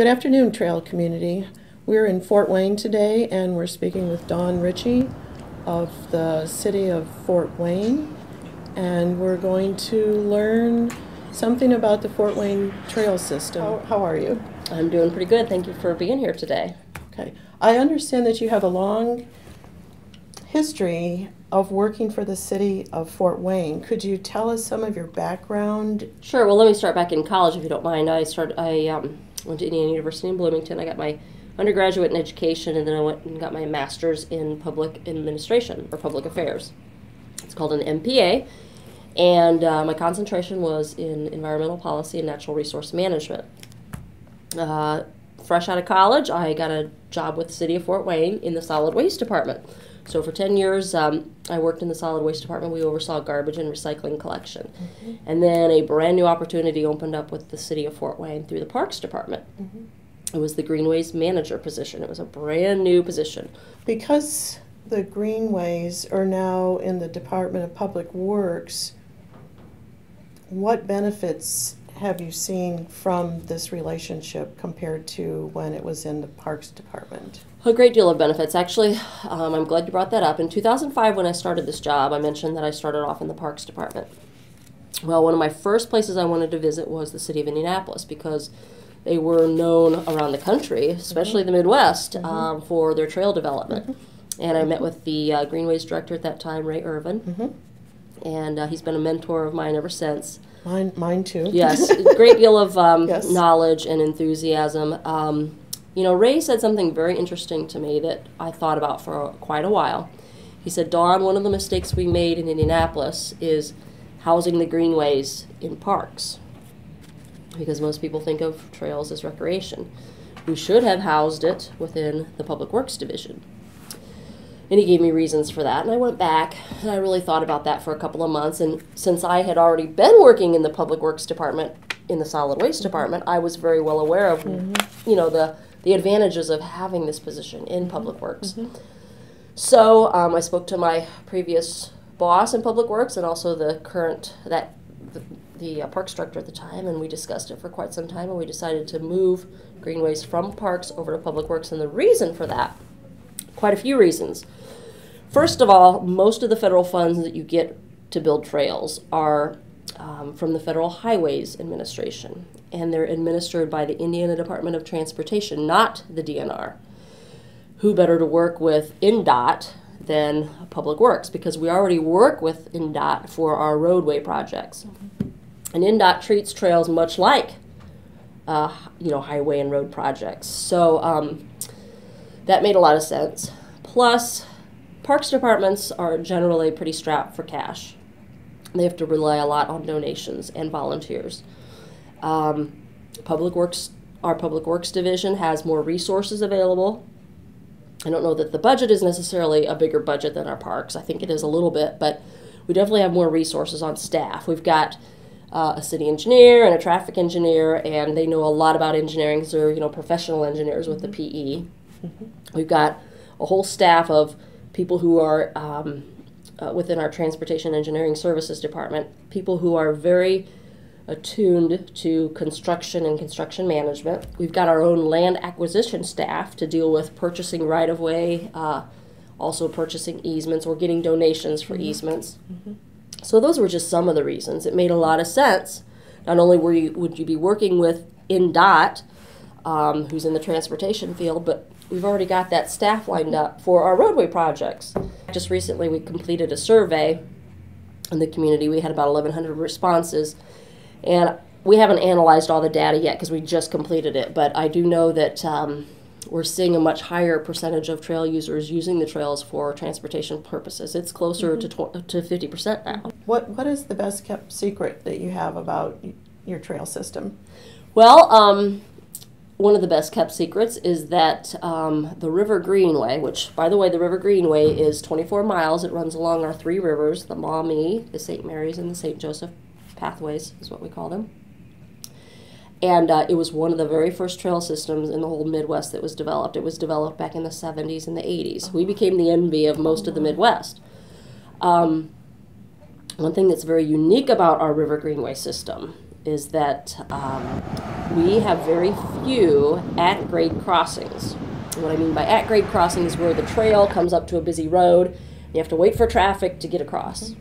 Good afternoon, trail community. We're in Fort Wayne today, and we're speaking with Dawn Ritchie of the city of Fort Wayne, and we're going to learn something about the Fort Wayne trail system. How are you? I'm doing pretty good. Thank you for being here today. Okay. I understand that you have a long history of working for the city of Fort Wayne. Could you tell us some of your background? Sure. Well, let me start back in college, if you don't mind. I went to Indiana University in Bloomington. I got my undergraduate in education, and then I went and got my master's in public administration or public affairs. It's called an MPA, and my concentration was in environmental policy and natural resource management. Fresh out of college, I got a job with the city of Fort Wayne in the solid waste department. So for 10 years, I worked in the solid waste department. We oversaw garbage and recycling collection. Mm-hmm. And then a brand new opportunity opened up with the city of Fort Wayne through the parks department. Mm-hmm. It was the Greenways Manager position. It was a brand new position. Because the Greenways are now in the Department of Public Works, what benefits have you seen from this relationship compared to when it was in the Parks Department? A great deal of benefits. Actually, I'm glad you brought that up. In 2005, when I started this job, I mentioned that I started off in the Parks Department. Well, one of my first places I wanted to visit was the city of Indianapolis, because they were known around the country, especially the Midwest, for their trail development. And I met with the Greenways director at that time, Ray Irvin, and he's been a mentor of mine ever since. Mine too. Yes, a great deal of yes. knowledge and enthusiasm. You know, Ray said something very interesting to me that I thought about for quite a while. He said, Dawn, one of the mistakes we made in Indianapolis is housing the greenways in parks, because most people think of trails as recreation. We should have housed it within the Public Works Division. And he gave me reasons for that, and I went back, and I really thought about that for a couple of months, and since I had already been working in the Public Works Department, in the Solid Waste Department, I was very well aware of, you know, the advantages of having this position in Public Works. So I spoke to my previous boss in Public Works and also the current, the Parks Director at the time, and we discussed it for quite some time, and we decided to move Greenways from Parks over to Public Works, and the reason for that, quite a few reasons. First of all, most of the federal funds that you get to build trails are from the Federal Highways Administration, and they're administered by the Indiana Department of Transportation, not the DNR. Who better to work with INDOT than Public Works, because we already work with INDOT for our roadway projects. And INDOT treats trails much like you know, highway and road projects. So that made a lot of sense. Plus, parks departments are generally pretty strapped for cash. They have to rely a lot on donations and volunteers. Our Public Works division has more resources available. I don't know that the budget is necessarily a bigger budget than our parks. I think it is a little bit, but we definitely have more resources on staff. We've got a city engineer and a traffic engineer, and they know a lot about engineering, so they're, you know, professional engineers with the PE. We've got a whole staff of people who are within our Transportation Engineering Services Department, people who are very attuned to construction and construction management. We've got our own land acquisition staff to deal with purchasing right-of-way, also purchasing easements or getting donations for easements. So those were just some of the reasons. It made a lot of sense. Not only would you be working with INDOT, who's in the transportation field, but we've already got that staff lined up for our roadway projects. Just recently we completed a survey in the community. We had about 1,100 responses, and we haven't analyzed all the data yet because we just completed it, but I do know that we're seeing a much higher percentage of trail users using the trails for transportation purposes. It's closer to 50% now. What is the best kept secret that you have about your trail system? Well, one of the best kept secrets is that the River Greenway, which, by the way, the River Greenway is 24 miles. It runs along our three rivers, the Maumee, the St. Mary's, and the St. Joseph pathways is what we call them. And it was one of the very first trail systems in the whole Midwest that was developed. It was developed back in the 70s and the 80s. We became the envy of most of the Midwest. One thing that's very unique about our River Greenway system is that we have very few at-grade crossings. What I mean by at-grade crossing is where the trail comes up to a busy road. You have to wait for traffic to get across.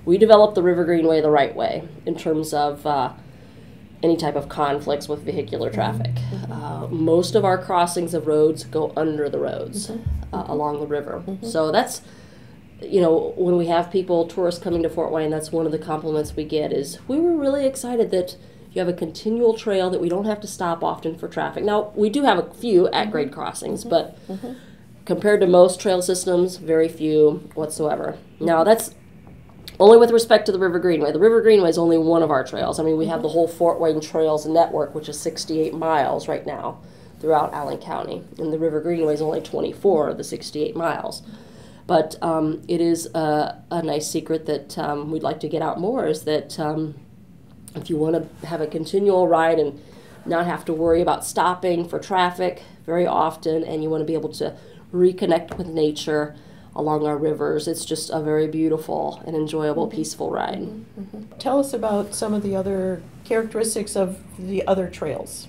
We developed the River Greenway the right way in terms of any type of conflicts with vehicular traffic. Most of our crossings of roads go under the roads along the river. So that's, you know, when we have people, tourists coming to Fort Wayne, that's one of the compliments we get is we were really excited that you have a continual trail that we don't have to stop often for traffic. Now, we do have a few at-grade crossings, but compared to most trail systems, very few whatsoever. Now, that's only with respect to the River Greenway. The River Greenway is only one of our trails. I mean, we have the whole Fort Wayne Trails Network, which is 68 miles right now throughout Allen County. And the River Greenway is only 24 of the 68 miles. But it is a nice secret that we'd like to get out more, is that if you want to have a continual ride and not have to worry about stopping for traffic very often, and you want to be able to reconnect with nature along our rivers, it's just a very beautiful and enjoyable, peaceful ride. Tell us about some of the other characteristics of the other trails.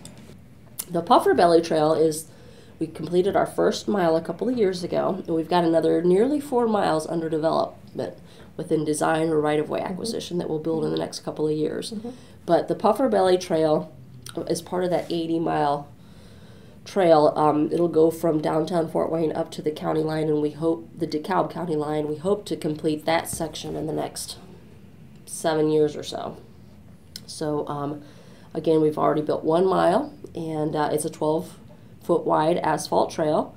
The Puffer Belly Trail is, we completed our first mile a couple of years ago, and we've got another nearly 4 miles under development within design or right-of-way acquisition that we'll build in the next couple of years. But the Puffer Belly Trail is part of that 80-mile trail. It'll go from downtown Fort Wayne up to the county line, and we hope, the DeKalb County line, we hope to complete that section in the next 7 years or so. So again, we've already built 1 mile, and it's a 12-foot wide asphalt trail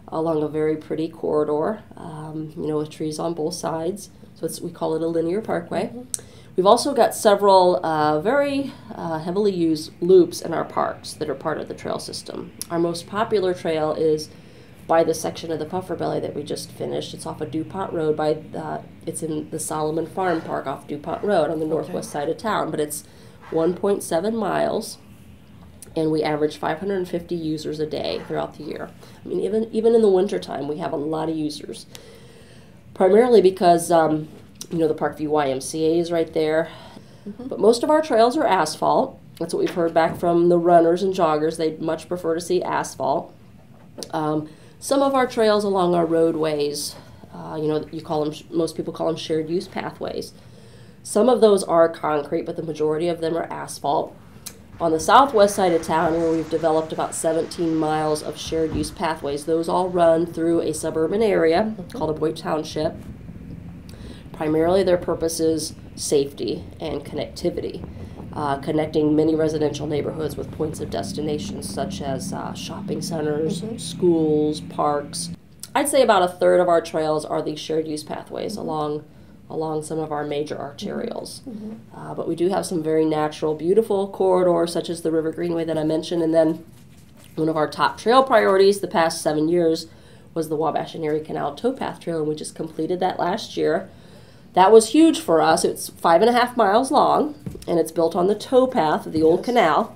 along a very pretty corridor, you know, with trees on both sides. So we call it a linear parkway. We've also got several very heavily used loops in our parks that are part of the trail system. Our most popular trail is by the section of the Puffer Belly that we just finished. It's off of DuPont Road. It's in the Solomon Farm Park off DuPont Road on the northwest side of town. But it's 1.7 miles, and we average 550 users a day throughout the year. I mean, even in the wintertime, we have a lot of users. Primarily because, you know, the Parkview YMCA is right there. But most of our trails are asphalt. That's what we've heard back from the runners and joggers. They'd much prefer to see asphalt. Some of our trails along our roadways, you know, most people call them shared use pathways. Some of those are concrete, but the majority of them are asphalt. On the southwest side of town, where we've developed about 17 miles of shared use pathways, those all run through a suburban area called a Boyd Township. Primarily their purpose is safety and connectivity, connecting many residential neighborhoods with points of destination such as shopping centers, schools, parks. I'd say about a third of our trails are these shared use pathways along some of our major arterials. But we do have some very natural, beautiful corridors such as the River Greenway that I mentioned, and then one of our top trail priorities the past 7 years was the Wabash and Erie Canal towpath trail, and we just completed that last year. That was huge for us. It's 5.5 miles long, and it's built on the towpath of the old canal.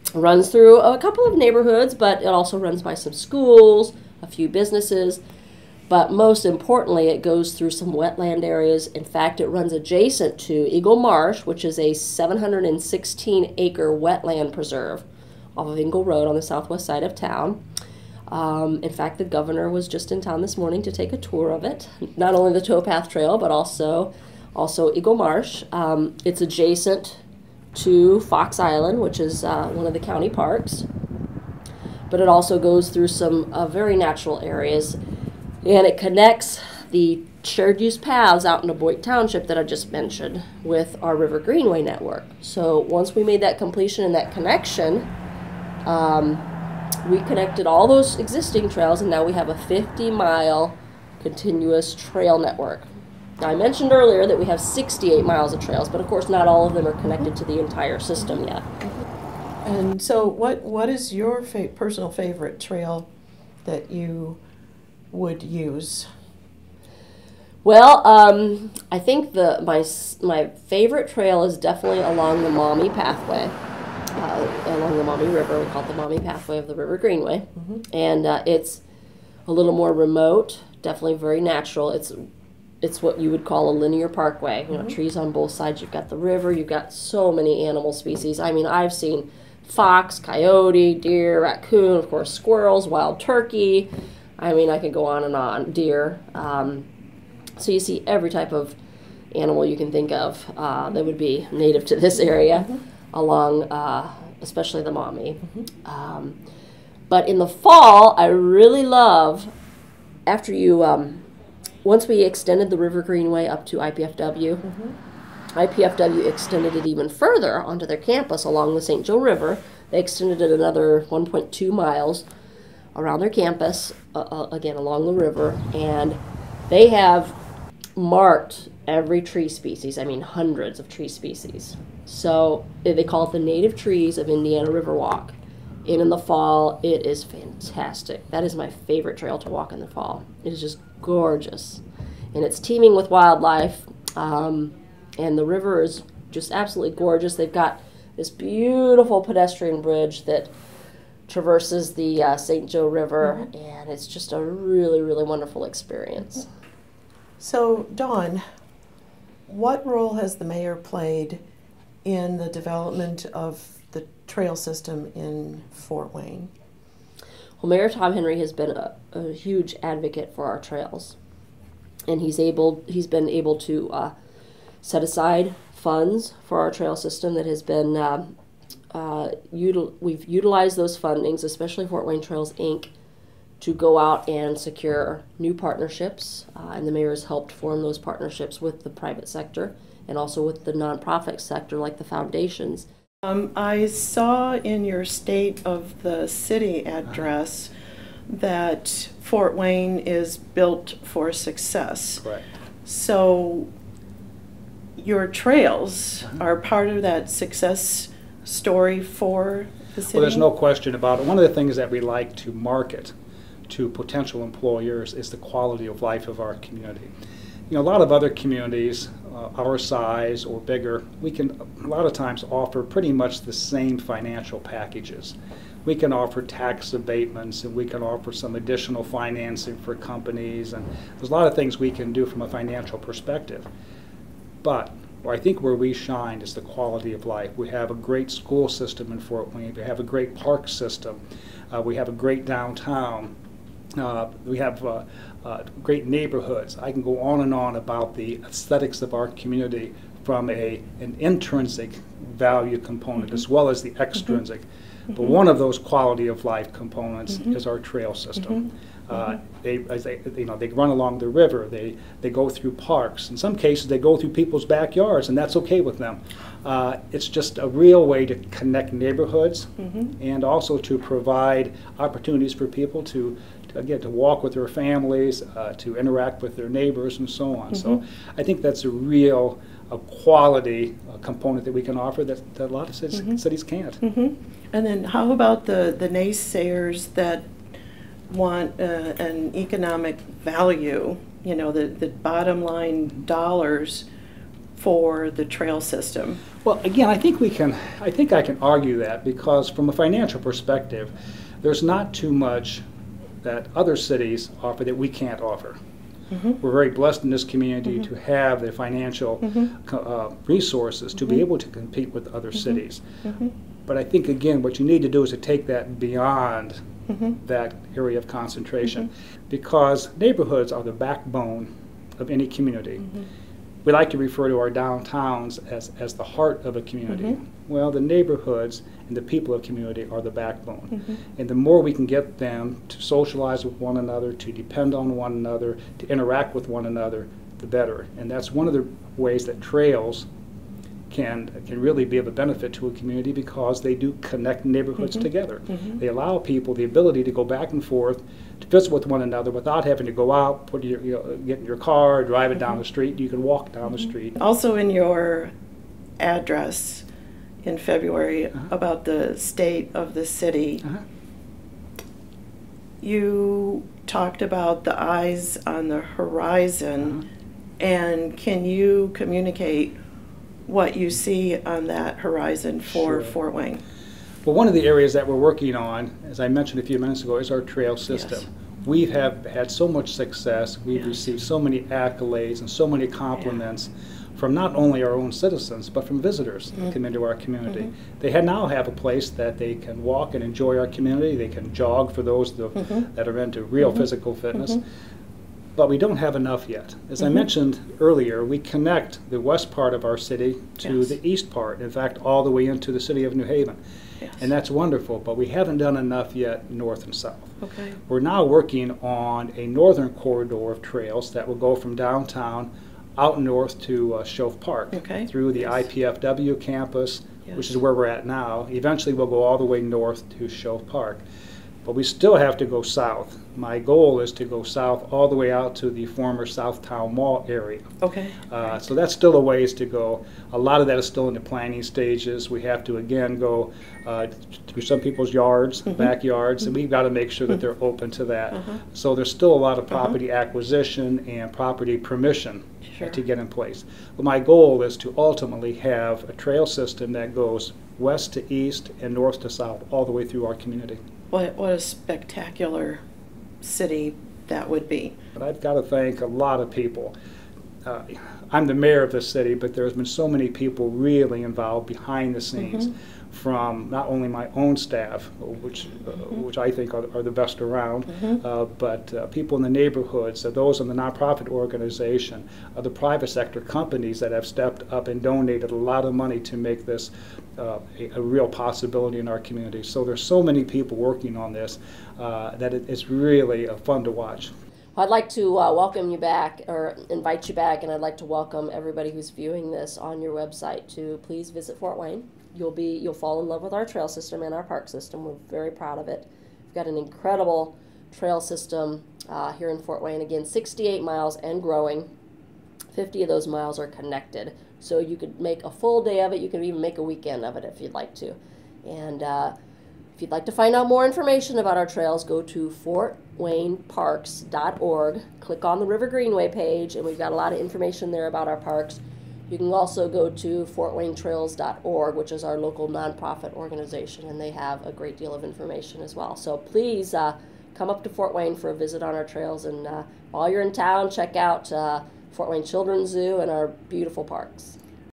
It runs through a couple of neighborhoods, but it also runs by some schools, a few businesses. But most importantly, it goes through some wetland areas. In fact, it runs adjacent to Eagle Marsh, which is a 716-acre wetland preserve off of Ingle Road on the southwest side of town. In fact, the governor was just in town this morning to take a tour of it. Not only the towpath trail, but also Eagle Marsh. It's adjacent to Fox Island, which is one of the county parks. But it also goes through some very natural areas. And it connects the shared use paths out into Boyd Township that I just mentioned with our River Greenway network. So once we made that completion and that connection, we connected all those existing trails, and now we have a 50-mile continuous trail network. Now, I mentioned earlier that we have 68 miles of trails, but of course not all of them are connected to the entire system yet. And so what is your personal favorite trail that you would use? Well, I think my favorite trail is definitely along the Maumee Pathway, along the Maumee River. We call it the Maumee Pathway of the River Greenway. And it's a little more remote, definitely very natural. It's it's what you would call a linear parkway. You know, trees on both sides. You've got the river. You've got so many animal species. I mean, I've seen fox, coyote, deer, raccoon, of course, squirrels, wild turkey. I mean, I could go on and on. Deer. So you see every type of animal you can think of that would be native to this area, along, especially the Maumee. But in the fall, I really love, after you, once we extended the River Greenway up to IPFW, IPFW extended it even further onto their campus along the St. Joe River. They extended it another 1.2 miles around their campus, again along the river, and they have marked every tree species. I mean, hundreds of tree species. So they call it the Native Trees of Indiana Riverwalk. And in the fall, it is fantastic. That is my favorite trail to walk in the fall. It is just gorgeous. And it's teeming with wildlife. And the river is just absolutely gorgeous. They've got this beautiful pedestrian bridge that traverses the St. Joe River. And it's just a really, really wonderful experience. So, Dawn, what role has the mayor played in the development of the trail system in Fort Wayne? Well, Mayor Tom Henry has been a huge advocate for our trails, and he's been able to set aside funds for our trail system that has been we've utilized those fundings, especially Fort Wayne Trails Inc., to go out and secure new partnerships, and the mayor has helped form those partnerships with the private sector and also with the nonprofit sector like the foundations. I saw in your State of the City address that Fort Wayne is built for success. Correct. So your trails are part of that success story for the city? Well, there's no question about it. One of the things that we like to market to potential employers is the quality of life of our community. You know, a lot of other communities our size or bigger, we can a lot of times offer pretty much the same financial packages. We can offer tax abatements, and we can offer some additional financing for companies, and there's a lot of things we can do from a financial perspective. But I think where we shine is the quality of life. We have a great school system in Fort Wayne. We have a great park system. We have a great downtown. We have great neighborhoods. I can go on and on about the aesthetics of our community from an intrinsic value component as well as the extrinsic. But one of those quality of life components is our trail system. They run along the river. They go through parks. In some cases, they go through people's backyards, and that's okay with them. It's just a real way to connect neighborhoods and also to provide opportunities for people to walk with their families, to interact with their neighbors, and so on. So I think that's a real quality component that we can offer that a lot of cities can't. And then how about the naysayers that want an economic value, you know, the bottom line dollars for the trail system? Well, again, I think I can argue that, because from a financial perspective, there's not too much that other cities offer that we can't offer. We're very blessed in this community to have the financial resources to be able to compete with other cities. But I think, again, what you need to do is to take that beyond that area of concentration, because neighborhoods are the backbone of any community. We like to refer to our downtowns as the heart of a community. Well, the neighborhoods and the people of community are the backbone. And the more we can get them to socialize with one another, to depend on one another, to interact with one another, the better. And that's one of the ways that trails can really be of a benefit to a community, because they do connect neighborhoods together. They allow people the ability to go back and forth, to visit with one another without having to go out, get in your car, drive it down the street. You can walk down the street. Also in your address in February about the state of the city, you talked about the eyes on the horizon, and can you communicate what you see on that horizon for Fort Wayne? Well, one of the areas that we're working on, as I mentioned a few minutes ago, is our trail system. We have had so much success. We've Yes. received so many accolades and so many compliments from not only our own citizens, but from visitors that come into our community. They now have a place that they can walk and enjoy our community. They can jog for those that are into real physical fitness. But we don't have enough yet. As I mentioned earlier, we connect the west part of our city to the east part, in fact, all the way into the city of New Haven. Yes. And that's wonderful, but we haven't done enough yet north and south. Okay. We're now working on a northern corridor of trails that will go from downtown out north to Shove Park, Okay. through the Yes. IPFW campus, which Yes. is where we're at now. Eventually we'll go all the way north to Shove Park. But we still have to go south. My goal is to go south all the way out to the former Southtown Mall area. Okay. So that's still a ways to go. A lot of that is still in the planning stages. We have to again go to some people's yards, backyards, and we've got to make sure that they're open to that. So there's still a lot of property acquisition and property permission Sure. to get in place. But my goal is to ultimately have a trail system that goes west to east and north to south all the way through our community. What a spectacular city that would be. But I've got to thank a lot of people. I'm the mayor of this city, but there's been so many people really involved behind the scenes, from not only my own staff, which I think are the best around, but people in the neighborhoods, those in the nonprofit organization, the private sector companies that have stepped up and donated a lot of money to make this a real possibility in our community. So there's so many people working on this that it's really fun to watch. I'd like to welcome you back, or invite you back, and I'd like to welcome everybody who's viewing this on your website to please visit Fort Wayne. You'll fall in love with our trail system and our park system. We're very proud of it. We've got an incredible trail system here in Fort Wayne. Again, 68 miles and growing. 50 of those miles are connected. So you could make a full day of it. You could even make a weekend of it if you'd like to. And if you'd like to find out more information about our trails, go to fortwayneparks.org. Click on the River Greenway page, and we've got a lot of information there about our parks. You can also go to fortwaynetrails.org, which is our local nonprofit organization, and they have a great deal of information as well. So please come up to Fort Wayne for a visit on our trails, and while you're in town, check out Fort Wayne Children's Zoo and our beautiful parks.